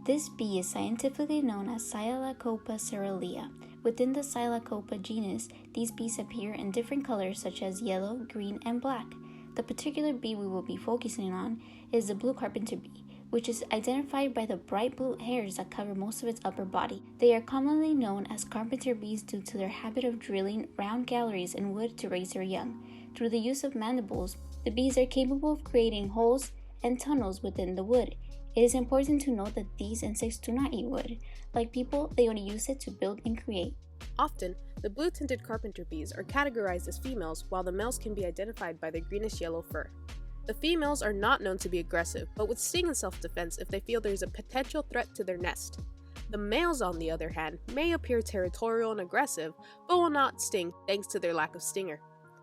This bee is scientifically known as Scyllacopa cerulea. Within the Scyllacopa genus, these bees appear in different colors such as yellow, green, and black. The particular bee we will be focusing on is the blue carpenter bee, which is identified by the bright blue hairs that cover most of its upper body. They are commonly known as carpenter bees due to their habit of drilling round galleries in wood to raise their young. Through the use of mandibles, the bees are capable of creating holes and tunnels within the wood. It is important to note that these insects do not eat wood. Like people, they only use it to build and create. Often, the blue-tinted carpenter bees are categorized as females, while the males can be identified by their greenish-yellow fur. The females are not known to be aggressive, but would sting in self-defense if they feel there is a potential threat to their nest. The males, on the other hand, may appear territorial and aggressive, but will not sting thanks to their lack of stinger.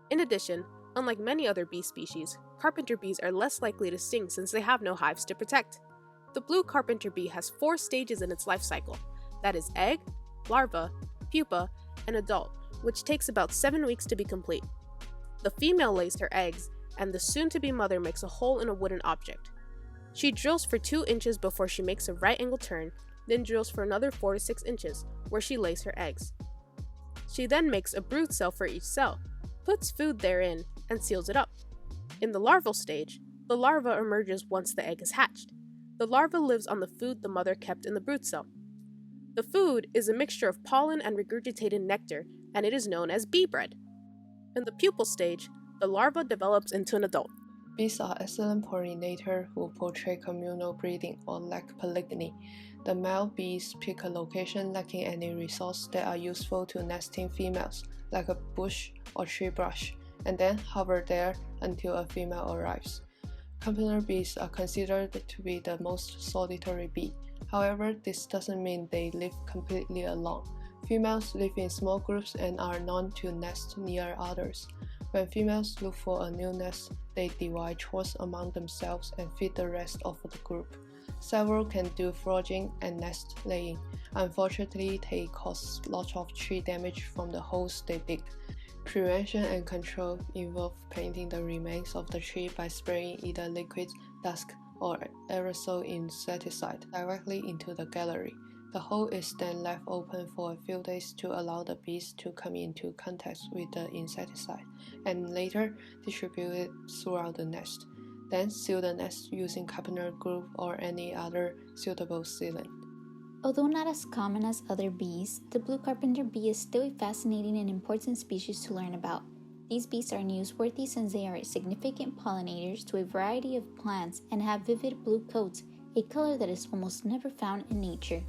In addition, unlike many other bee species, carpenter bees are less likely to sting since they have no hives to protect. The blue carpenter bee has 4 stages in its life cycle, that is egg, larva, pupa, and adult, which takes about 7 weeks to be complete. The female lays her eggs, and the soon-to-be mother makes a hole in a wooden object. She drills for 2 inches before she makes a right-angle turn, then drills for another 4 to 6 inches, where she lays her eggs. She then makes a brood cell for each cell, puts food therein, and seals it up. In the larval stage, the larva emerges once the egg is hatched. The larva lives on the food the mother kept in the brood cell. The food is a mixture of pollen and regurgitated nectar, and it is known as bee bread. In the pupal stage, the larva develops into an adult. Bees are excellent pollinators who portray communal breeding or lack polygyny. The male bees pick a location lacking any resource that are useful to nesting females, like a bush or tree brush, and then hover there until a female arrives. Carpenter bees are considered to be the most solitary bee. However, this doesn't mean they live completely alone. Females live in small groups and are known to nest near others. When females look for a new nest, they divide chores among themselves and feed the rest of the group. Several can do foraging and nest laying. Unfortunately, they cause lots of tree damage from the holes they dig. Prevention and control involve painting the remains of the tree by spraying either liquid, dust, or aerosol insecticide directly into the gallery. The hole is then left open for a few days to allow the bees to come into contact with the insecticide, and later distribute it throughout the nest. Then seal the nest using carpenter glue or any other suitable sealant. Although not as common as other bees, the blue carpenter bee is still a fascinating and important species to learn about. These bees are newsworthy since they are significant pollinators to a variety of plants and have vivid blue coats, a color that is almost never found in nature.